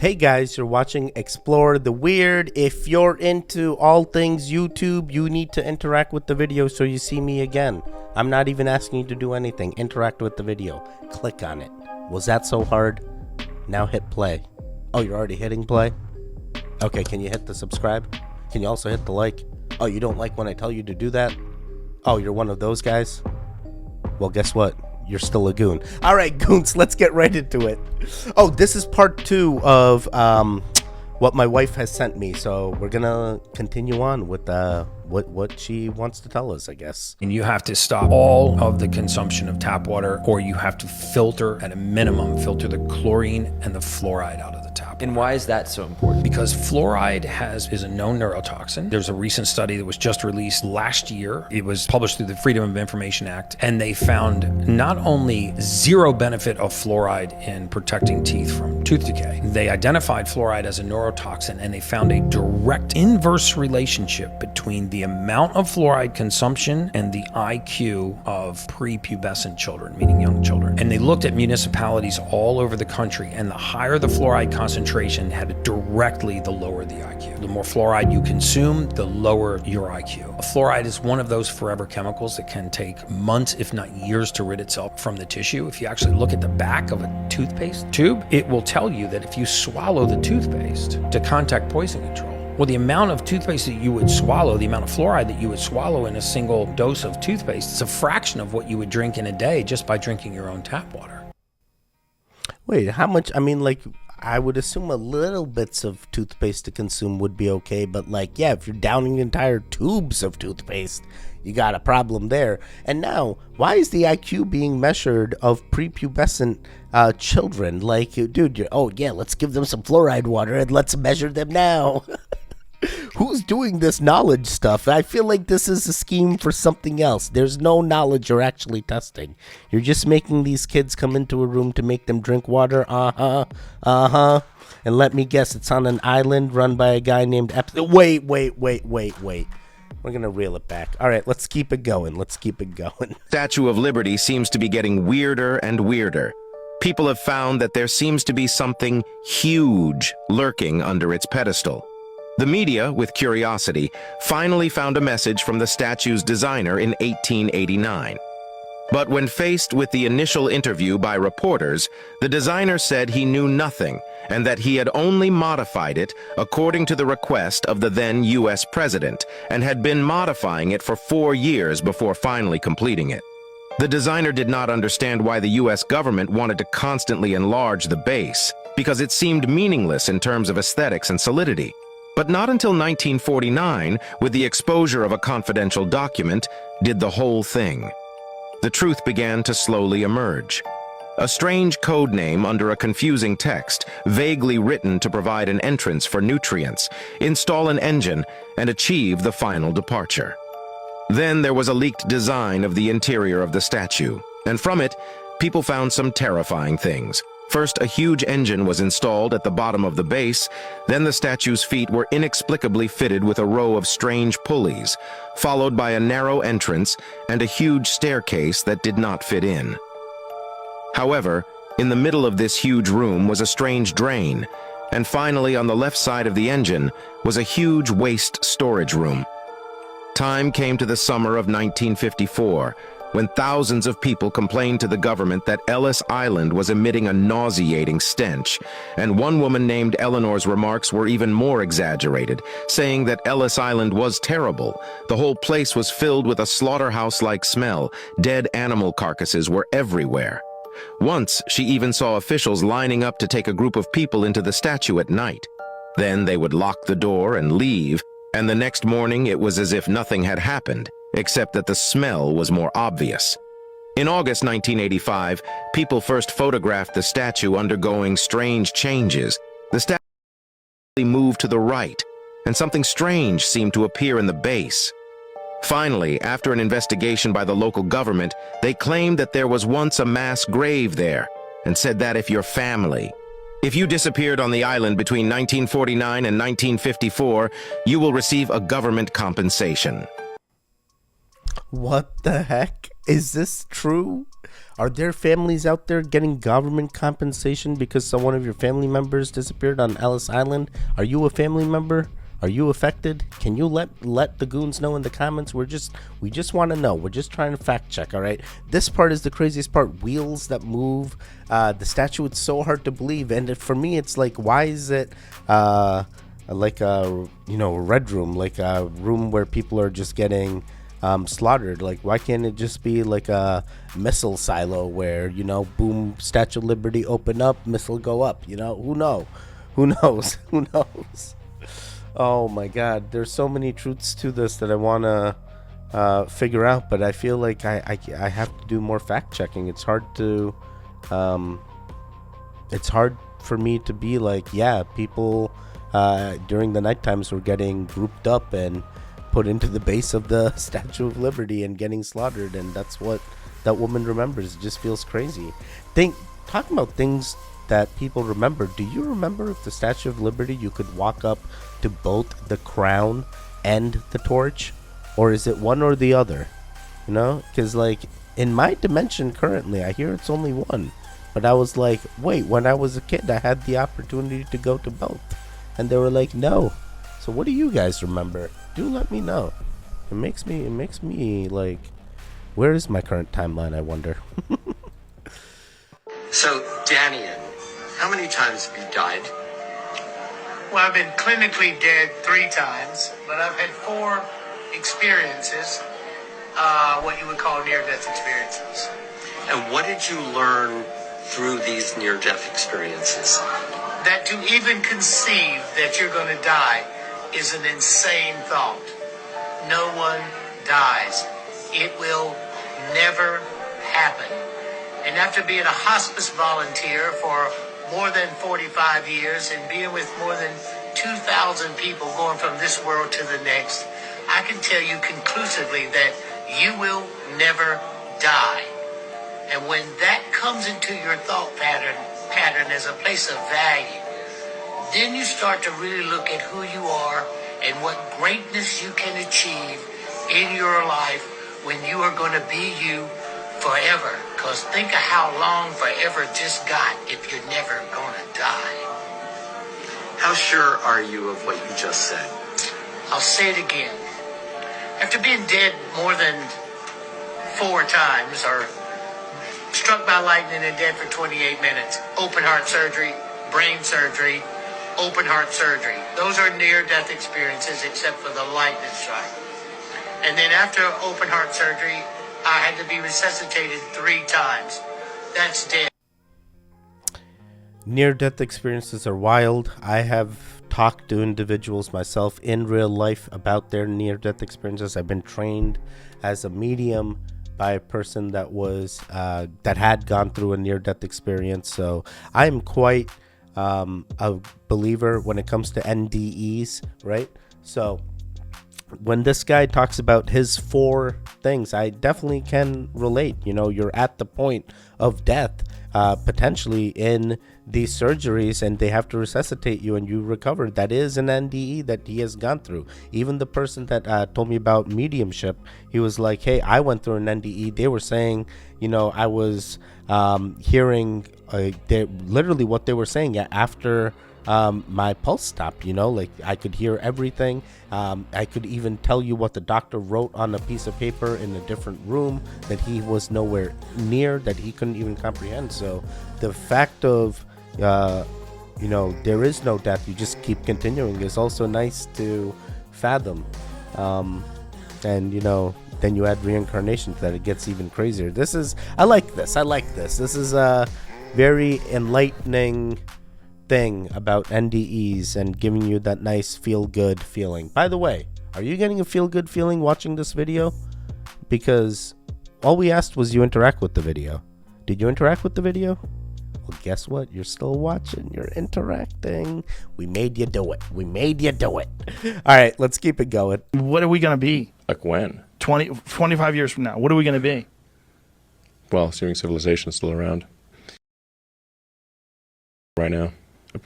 Hey guys, you're watching Explore the Weird. If you're into all things YouTube, you need to interact with the video so you see me again. I'm not even asking you to do anything. Interact with the video. Click on it. Was that so hard? Now hit play. Oh, you're already hitting play? Okay, can you hit the subscribe? Can you also hit the like? Oh, you don't like when I tell you to do that? Oh, you're one of those guys? Well, guess what? You're still a goon. All right, goons, let's get right into it. Oh, this is part 2 of what my wife has sent me. So we're going to continue on with what she wants to tell us, I guess. And you have to stop all of the consumption of tap water, or you have to filter, at a minimum, filter the chlorine and the fluoride out of the tap. And why is that so important? Because fluoride is a known neurotoxin. There's a recent study that was just released last year. It was published through the Freedom of Information Act, and they found not only zero benefit of fluoride in protecting teeth from tooth decay, they identified fluoride as a neurotoxin, and they found a direct inverse relationship between the amount of fluoride consumption and the IQ of prepubescent children, meaning young children. And they looked at municipalities all over the country, and the higher the fluoride concentration had directly the lower the IQ. The more fluoride you consume, the lower your IQ. Fluoride is one of those forever chemicals that can take months, if not years, to rid itself from the tissue. If you actually look at the back of a toothpaste tube, it will tell you that if you swallow the toothpaste to contact poison control, well, the amount of toothpaste that you would swallow, the amount of fluoride that you would swallow in a single dose of toothpaste, is a fraction of what you would drink in a day just by drinking your own tap water. Wait, how much? I mean, like, I would assume a little bits of toothpaste to consume would be okay, but like, yeah, if you're downing entire tubes of toothpaste, you got a problem there. And now, why is the IQ being measured of prepubescent children? Like, dude, oh yeah, let's give them some fluoride water and let's measure them now. Who's doing this knowledge stuff? I feel like this is a scheme for something else. There's no knowledge you're actually testing. You're just making these kids come into a room to make them drink water. And let me guess, it's on an island run by a guy named Wait. We're going to reel it back. All right, let's keep it going. Statue of Liberty seems to be getting weirder and weirder. People have found that there seems to be something huge lurking under its pedestal. The media, with curiosity, finally found a message from the statue's designer in 1889. But when faced with the initial interview by reporters, the designer said he knew nothing and that he had only modified it according to the request of the then U.S. president and had been modifying it for 4 years before finally completing it. The designer did not understand why the U.S. government wanted to constantly enlarge the base, because it seemed meaningless in terms of aesthetics and solidity. But not until 1949, with the exposure of a confidential document, did the whole thing. The truth began to slowly emerge. A strange code name under a confusing text, vaguely written to provide an entrance for nutrients, install an engine, and achieve the final departure. Then there was a leaked design of the interior of the statue, and from it, people found some terrifying things. First, a huge engine was installed at the bottom of the base, then the statue's feet were inexplicably fitted with a row of strange pulleys, followed by a narrow entrance and a huge staircase that did not fit in. However, in the middle of this huge room was a strange drain, and finally on the left side of the engine was a huge waste storage room. Time came to the summer of 1954, when thousands of people complained to the government that Ellis Island was emitting a nauseating stench, and one woman named Eleanor's remarks were even more exaggerated, saying that Ellis Island was terrible. The whole place was filled with a slaughterhouse-like smell. Dead animal carcasses were everywhere. Once, she even saw officials lining up to take a group of people into the statue at night. Then they would lock the door and leave, and the next morning it was as if nothing had happened, except that the smell was more obvious. In August 1985, people first photographed the statue undergoing strange changes. The statue moved to the right, and something strange seemed to appear in the base. Finally, after an investigation by the local government, they claimed that there was once a mass grave there, and said that if you disappeared on the island between 1949 and 1954, you will receive a government compensation. What the heck? Is this true? Are there families out there getting government compensation because one of your family members disappeared on Ellis Island? Are you a family member? Are you affected? Can you let the goons know in the comments? We just want to know. We're just trying to fact check, all right? This part is the craziest part. Wheels that move. The statue, it's so hard to believe. And for me, it's like, why is it like a red room, like a room where people are just getting slaughtered? Like, why can't it just be like a missile silo where, boom, Statue of Liberty open up, missile go up? Who knows? Who knows? Oh my God, there's so many truths to this that I want to figure out, but I feel like I have to do more fact checking. It's hard for me to be like, yeah, people during the night times were getting grouped up and put into the base of the Statue of Liberty and getting slaughtered, and that's what that woman remembers. It just feels crazy. Talking about things that people remember, do you remember if the Statue of Liberty you could walk up to both the crown and the torch, or is it one or the other? Because like in my dimension currently, I hear it's only one, but I was like, wait, when I was a kid I had the opportunity to go to both, and they were like, no. So what do you guys remember? Do let me know. It makes me like, where is my current timeline, I wonder? So, Daniel, how many times have you died? Well, I've been clinically dead 3 times, but I've had 4 experiences, what you would call near-death experiences. And what did you learn through these near-death experiences? That to even conceive that you're going to die is an insane thought. No one dies. It will never happen. And after being a hospice volunteer for more than 45 years and being with more than 2,000 people going from this world to the next, I can tell you conclusively that you will never die. And when that comes into your thought pattern as a place of value, then you start to really look at who you are and what greatness you can achieve in your life when you are going to be you forever. Because think of how long forever just got if you're never going to die. How sure are you of what you just said? I'll say it again. After being dead more than 4 times, or struck by lightning and dead for 28 minutes, open heart surgery, brain surgery, open heart surgery. Those are near-death experiences except for the lightning strike. And then after open heart surgery, I had to be resuscitated 3 times. That's dead. Near-death experiences are wild. I have talked to individuals myself in real life about their near-death experiences. I've been trained as a medium by a person that was that had gone through a near-death experience. So I'm quite a believer when it comes to NDEs, right? So when this guy talks about his 4 things, I definitely can relate. You're at the point of death, potentially in these surgeries, and they have to resuscitate you and you recover. That is an NDE that he has gone through. Even the person that told me about mediumship, he was like, hey, I went through an NDE. They were saying, I was hearing literally what they were saying after my pulse stopped, like I could hear everything. I could even tell you what the doctor wrote on a piece of paper in a different room that he was nowhere near, that he couldn't even comprehend. So the fact of, there is no death, you just keep continuing, is also nice to fathom. And, then you add reincarnation to that, it gets even crazier. I like this. This is a very enlightening thing about NDEs and giving you that nice feel-good feeling. By the way, are you getting a feel-good feeling watching this video? Because all we asked was you interact with the video. Did you interact with the video? Well, guess what? You're still watching. You're interacting. We made you do it. All right, let's keep it going. What are we going to be? Like when? 25 years from now. What are we going to be? Well, assuming civilization is still around. Right now.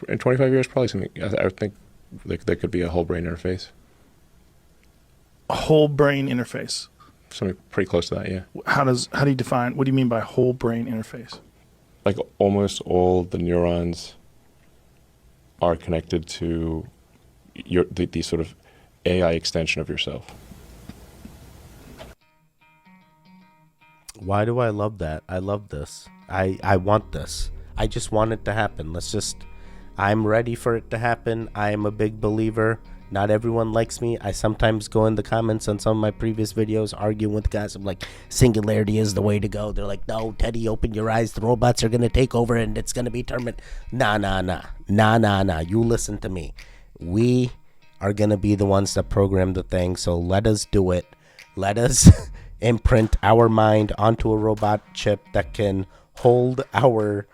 In 25 years, probably something. I would think there could be a whole brain interface. A whole brain interface. something pretty close to that. Yeah. How do you define, what do you mean by whole brain interface? Like almost all the neurons are connected to the sort of AI extension of yourself. Why do I love that? I love this. I want this. I just want it to happen. I'm ready for it to happen. I am a big believer. Not everyone likes me. I sometimes go in the comments on some of my previous videos arguing with guys. I'm like, singularity is the way to go. They're like, no, Teddy, open your eyes. The robots are going to take over and it's going to be terminated. Nah. You listen to me. We are going to be the ones that program the thing. So let us do it. Let us imprint our mind onto a robot chip that can hold our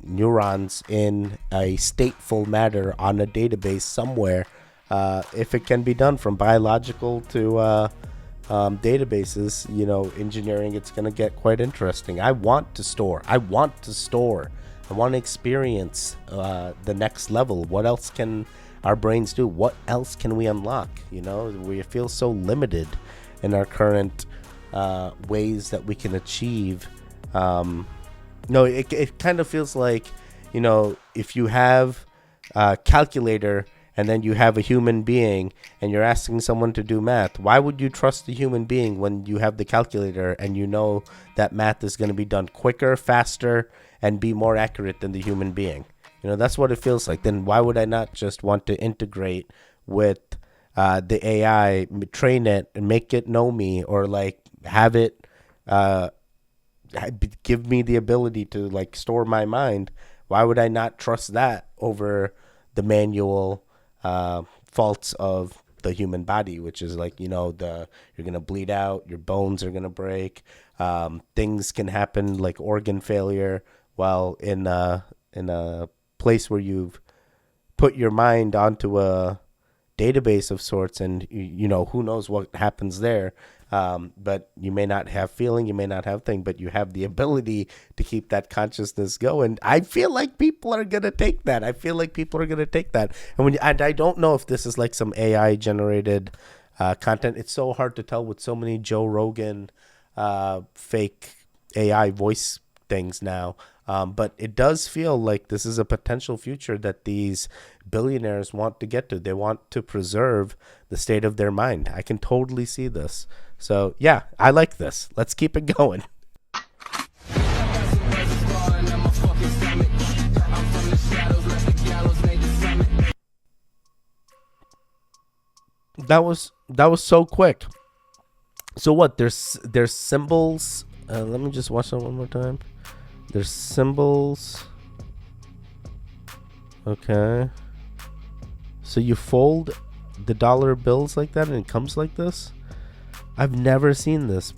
neurons in a stateful matter on a database somewhere. If it can be done from biological to databases, engineering, it's going to get quite interesting. I want to store. I want to experience the next level. What else can our brains do? What else can we unlock? We feel so limited in our current ways that we can achieve. No, it kind of feels like, if you have a calculator and then you have a human being and you're asking someone to do math, why would you trust the human being when you have the calculator and you know that math is going to be done quicker, faster, and be more accurate than the human being? That's what it feels like. Then why would I not just want to integrate with the AI, train it and make it know me, or like have it give me the ability to like store my mind? Why would I not trust that over the manual faults of the human body, which is like, you're gonna bleed out, your bones are gonna break, things can happen like organ failure while in a place where you've put your mind onto a database of sorts, and who knows what happens there. But you may not have feeling, you may not have thing, but you have the ability to keep that consciousness going. I feel like people are gonna take that. And I don't know if this is like some AI generated content. It's so hard to tell with so many Joe Rogan fake AI voice things now. But it does feel like this is a potential future that these billionaires want to get to. They want to preserve the state of their mind. I can totally see this. So, yeah, I like this. Let's keep it going. That was so quick. So what? There's symbols. Let me just watch that one more time. There's symbols. Okay. So you fold the dollar bills like that and it comes like this? I've never seen this,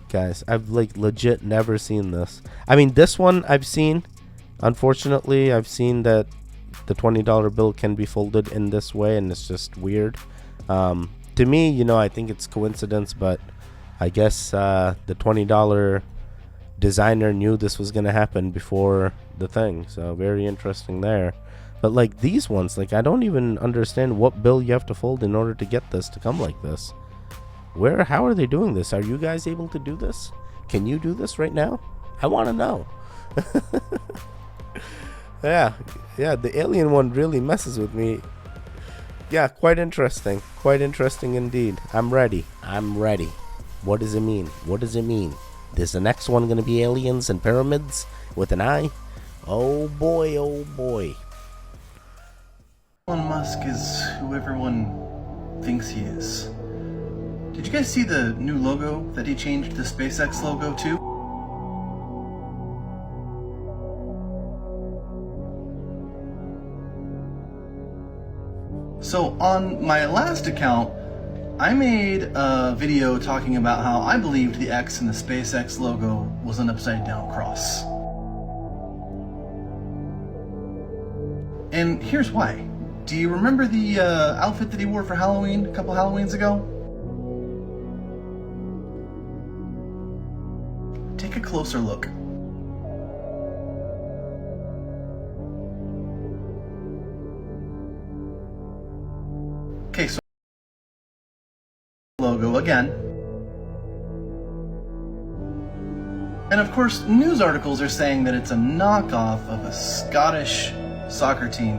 guys. I've like legit never seen this. I mean, this one I've seen. Unfortunately, I've seen that the $20 bill can be folded in this way, and it's just weird. To me, I think it's coincidence, but I guess the $20 designer knew this was going to happen before the thing. So very interesting there. But like these ones, like I don't even understand what bill you have to fold in order to get this to come like this. How are they doing this? Are you guys able to do this? Can you do this right now? I want to know. Yeah, the alien one really messes with me. Yeah, quite interesting indeed. I'm ready. What does it mean? Is the next one going to be aliens and pyramids with an eye? Oh boy. Elon Musk is who everyone thinks he is. Did you guys see the new logo that he changed the SpaceX logo to? So on my last account, I made a video talking about how I believed the X in the SpaceX logo was an upside down cross. And here's why. Do you remember the outfit that he wore for Halloween a couple Halloweens ago? Take a closer look. Okay, so logo again. And of course, news articles are saying that it's a knockoff of a Scottish soccer team.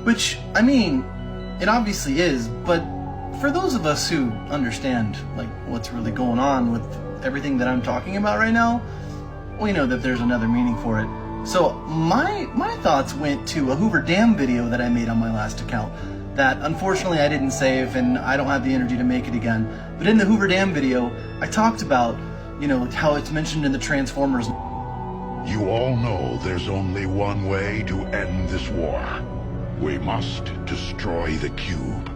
Which, I mean, it obviously is, but for those of us who understand like what's really going on with everything that I'm talking about right now, we know that there's another meaning for it. So my thoughts went to a Hoover Dam video that I made on my last account that unfortunately I didn't save and I don't have the energy to make it again. But in the Hoover Dam video, I talked about, you know, how it's mentioned in the Transformers. You all know there's only one way to end this war. We must destroy the cube.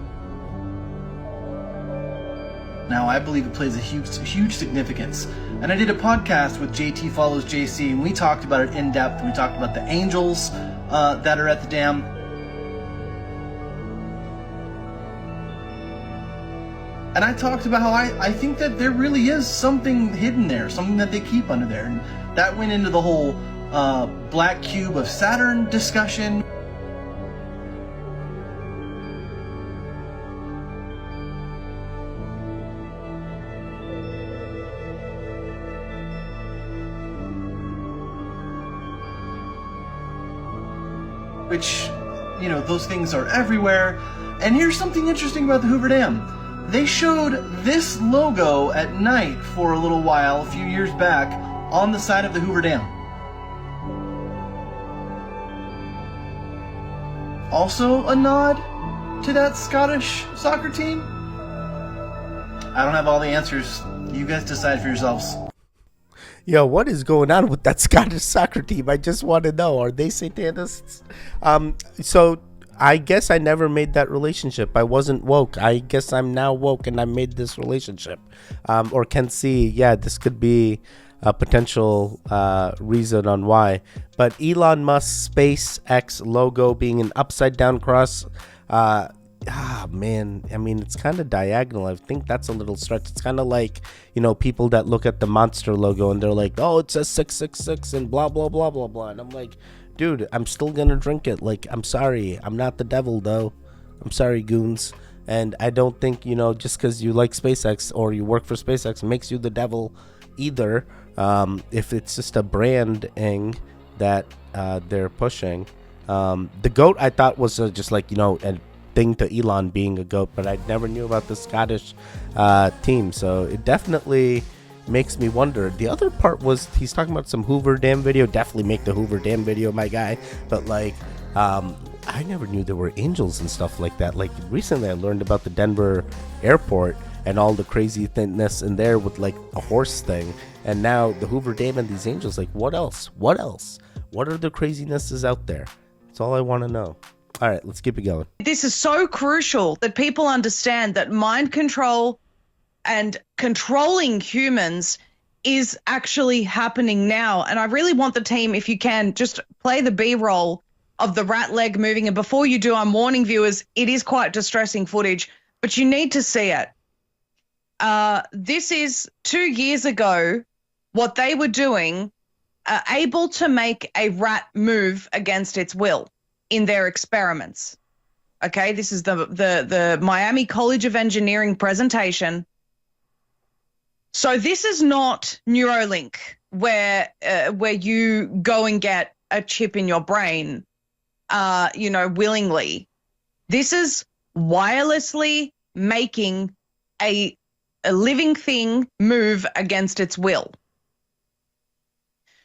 Now, I believe it plays a huge significance. And I did a podcast with JT Follows JC, and we talked about it in depth. We talked about the angels that are at the dam. And I talked about how I think that there really is something hidden there, something that they keep under there. And that went into the whole black cube of Saturn discussion. Which, you know, those things are everywhere. And here's something interesting about the Hoover Dam. They showed this logo at night for a little while, a few years back, on the side of the Hoover Dam. Also a nod to that Scottish soccer team? I don't have all the answers. You guys decide for yourselves. Yo, what is going on with that Scottish soccer team? I just want to know. Are they satanists? So I guess I never made that relationship. I wasn't woke. I guess I'm now woke and I made this relationship. Or can see, yeah, this could be a potential reason on why. But Elon Musk's SpaceX logo being an upside down cross, man, I mean, it's kind of diagonal. I think that's a little stretch. It's kind of like, you know, people that look at the Monster logo and they're like, oh, it says 666 and blah, blah, blah, blah, blah. And I'm like, dude, I'm still gonna drink it. Like, I'm sorry. I'm not the devil, though. I'm sorry, goons. And I don't think, you know, just because you like SpaceX or you work for SpaceX makes you the devil either. If it's just a branding that they're pushing. The goat, I thought, was just like, you know, a thing to Elon being a goat, but I never knew about the Scottish team. So it definitely makes me wonder. The other part was he's talking about some Hoover Dam video. Definitely make the Hoover Dam video, my guy. But like, I never knew there were angels and stuff like that. Like recently I learned about the Denver airport and all the craziness in there with like a horse thing. And now the Hoover Dam and these angels, like what else? What else? What are the crazinesses out there? That's all I want to know. All right, let's keep it going. This is so crucial that people understand that mind control and controlling humans is actually happening now. And I really want the team, if you can, just play the B-roll of the rat leg moving. And before you do, I'm warning viewers, it is quite distressing footage, but you need to see it. This is 2 years ago, what they were doing, able to make a rat move against its will in their experiments. Okay, this is the Miami College of Engineering presentation. So this is not Neuralink, where you go and get a chip in your brain, willingly. This is wirelessly making a living thing move against its will.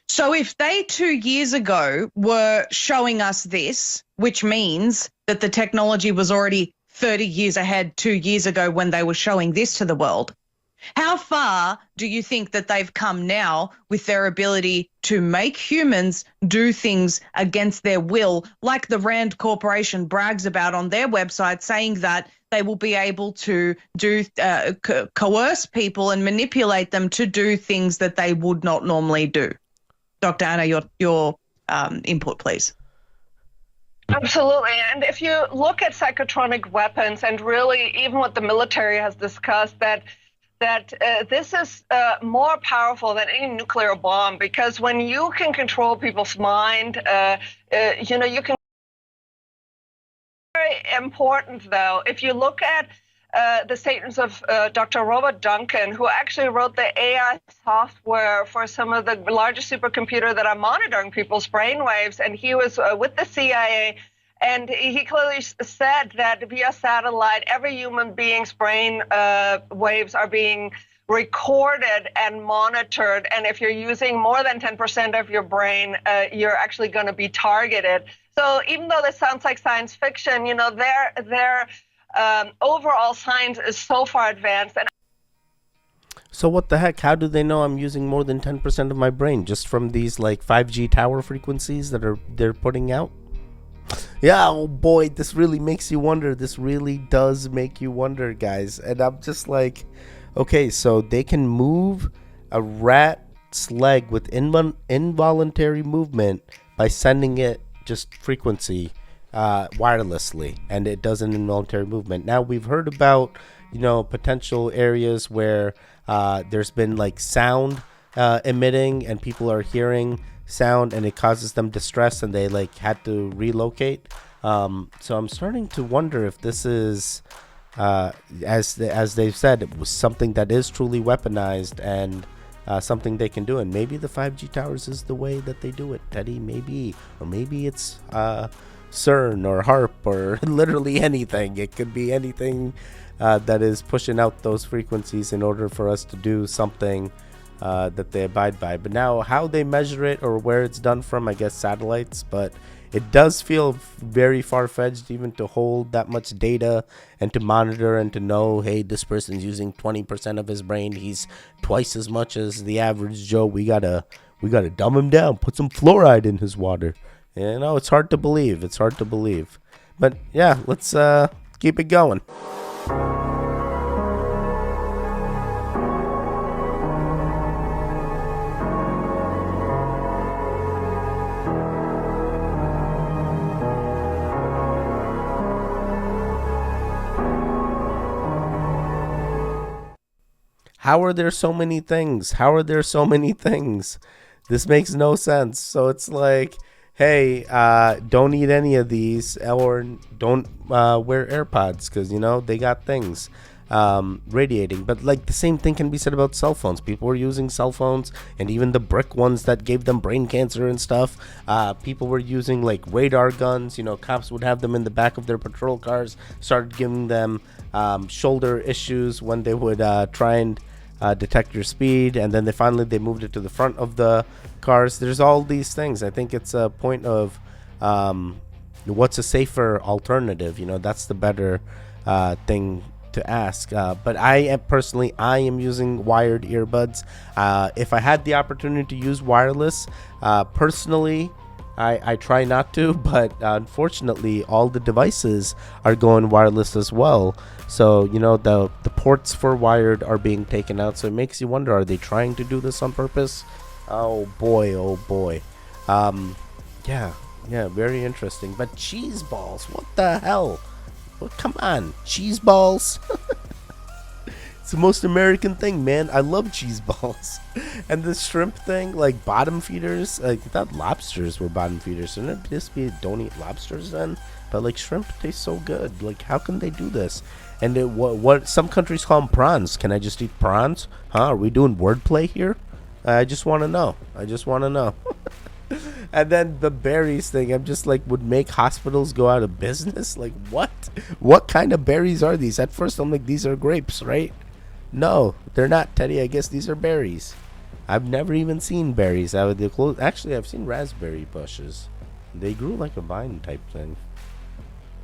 So if they 2 years ago were showing us this, which means that the technology was already 30 years ahead 2 years ago when they were showing this to the world, how far do you think that they've come now with their ability to make humans do things against their will, like the Rand Corporation brags about on their website, saying that they will be able to do coerce people and manipulate them to do things that they would not normally do? Dr. Anna, your input, please. Absolutely. And if you look at psychotronic weapons, and really even what the military has discussed, that this is more powerful than any nuclear bomb, because when you can control people's mind, you can. Very important, though, if you look at the statements of Dr. Robert Duncan, who actually wrote the AI software for some of the largest supercomputers that are monitoring people's brainwaves. And he was with the CIA. And he clearly said that via satellite, every human being's brain waves are being recorded and monitored. And if you're using more than 10% of your brain, you're actually going to be targeted. So even though this sounds like science fiction, you know, their overall science is so far advanced. And so what the heck? How do they know I'm using more than 10% of my brain just from these like 5G tower frequencies that they're putting out? Yeah, oh boy, this really makes you wonder. This really does make you wonder, guys. And I'm just like, okay, so they can move a rat's leg with involuntary movement by sending it just frequency wirelessly, and it does an involuntary movement. Now, we've heard about, you know, potential areas where there's been like sound emitting and people are hearing sound and it causes them distress and they like had to relocate. So I'm starting to wonder if this is as they've said, it was something that is truly weaponized and something they can do. And maybe the 5G towers is the way that they do it, Teddy. Maybe, or maybe it's CERN or HARP or literally anything. It could be anything that is pushing out those frequencies in order for us to do something that they abide by. But now how they measure it or where it's done from, I guess satellites, but it does feel very far-fetched even to hold that much data and to monitor and to know, hey, this person's using 20% of his brain, he's twice as much as the average Joe, we gotta dumb him down, put some fluoride in his water. You know, it's hard to believe, but yeah, let's keep it going. How are there so many things? This makes no sense. So it's like, hey, don't eat any of these, or don't wear AirPods because, you know, they got things radiating. But like the same thing can be said about cell phones. People were using cell phones, and even the brick ones that gave them brain cancer and stuff. People were using like radar guns. You know, cops would have them in the back of their patrol cars, started giving them shoulder issues when they would try and detect your speed, and then they moved it to the front of the cars. There's all these things. I think it's a point of what's a safer alternative. You know, that's the better thing to ask. But I am using wired earbuds. If I had the opportunity to use wireless, personally, I try not to, but unfortunately all the devices are going wireless as well. So, you know, the ports for wired are being taken out. So it makes you wonder, are they trying to do this on purpose? Oh boy. Yeah, very interesting. But cheese balls, what the hell? Well, come on, cheese balls. It's the most American thing, man. I love cheese balls. And the shrimp thing, like bottom feeders. Like, I thought lobsters were bottom feeders. Shouldn't it just be don't eat lobsters then? But like shrimp tastes so good. Like, how can they do this? And what some countries call them prawns. Can I just eat prawns? Huh? Are we doing wordplay here? I just want to know. And then the berries thing, I'm just like, would make hospitals go out of business? Like, what? What kind of berries are these? At first, I'm like, these are grapes, right? No, they're not, Teddy. I guess these are berries. I've never even seen berries. Actually, I've seen raspberry bushes. They grew like a vine type thing.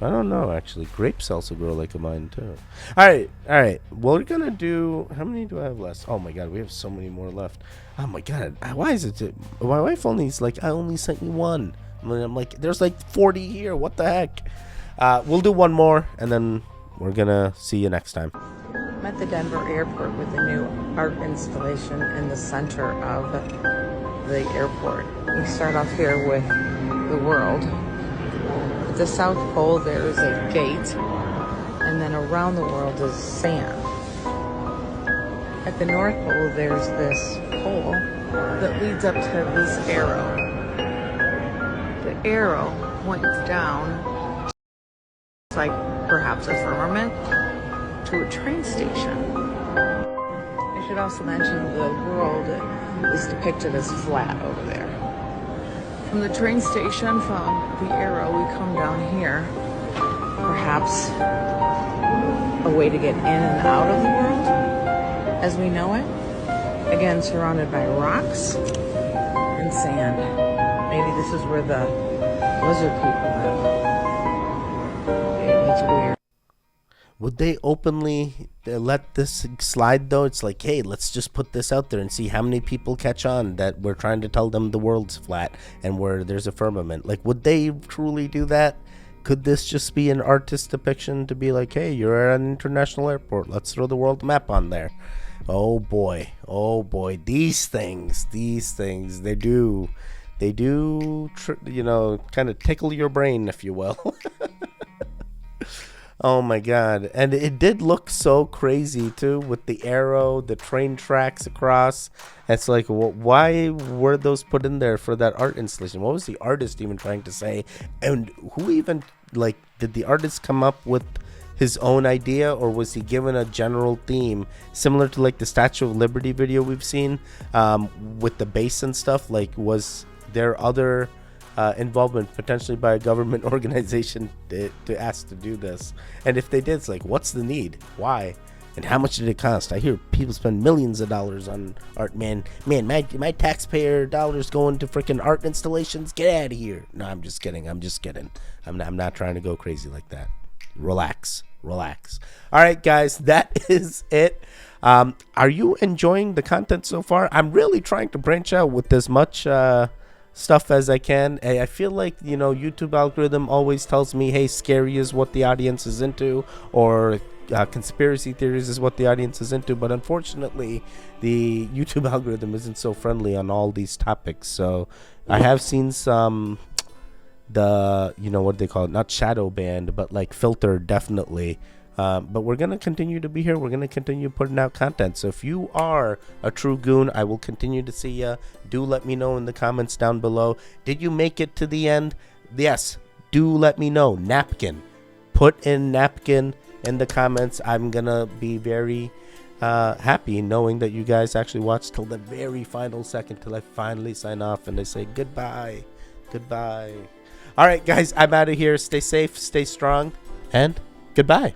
I don't know, actually. Grapes also grow like a vine, too. All right. We're going to do... How many do I have left? Oh, my God. We have so many more left. Oh, my God. Why is it... My wife only's like, I only sent you one. I'm like, there's like 40 here. What the heck? We'll do one more, and then we're going to see you next time. I'm at the Denver airport with a new art installation in the center of the airport. We start off here with the world. At the South Pole, there is a gate, and then around the world is sand. At the North Pole, there's this pole that leads up to this arrow. The arrow points down. It's like perhaps a firmament. to a train station. I should also mention the world is depicted as flat over there. From the train station, from the arrow, we come down here. Perhaps a way to get in and out of the world as we know it. Again, surrounded by rocks and sand. Maybe this is where the lizard people live. It's weird. Would they openly let this slide though? It's like, hey, let's just put this out there and see how many people catch on that we're trying to tell them the world's flat and where there's a firmament. Like, would they truly do that? Could this just be an artist depiction to be like, hey, you're at an international airport, let's throw the world map on there? Oh boy, these things, they do, kind of tickle your brain, if you will. Oh my god. And it did look so crazy too, with the arrow, the train tracks across. It's like, why were those put in there for that art installation? What was the artist even trying to say? And who even, like, did the artist come up with his own idea, or was he given a general theme similar to like the Statue of Liberty video we've seen with the base and stuff? Like, was there other involvement potentially by a government organization to ask to do this? And if they did, it's like, what's the need? Why? And how much did it cost? I hear people spend millions of dollars on art. Man, my taxpayer dollars going to freaking art installations. Get out of here. No, I'm just kidding. I'm not trying to go crazy like that. Relax. All right, guys, that is it. Are you enjoying the content so far? I'm really trying to branch out with as much stuff as I can. I feel like, YouTube algorithm always tells me, hey, scary is what the audience is into, or conspiracy theories is what the audience is into. But unfortunately, the YouTube algorithm isn't so friendly on all these topics. So I have seen some, what do they call it? Not shadow banned, but like filtered, definitely. But we're going to continue to be here. We're going to continue putting out content. So if you are a true goon, I will continue to see you. Do let me know in the comments down below. Did you make it to the end? Yes. Do let me know. Napkin. Put in napkin in the comments. I'm going to be very happy knowing that you guys actually watched till the very final second, till I finally sign off and I say goodbye. All right, guys, I'm out of here. Stay safe, stay strong, and goodbye.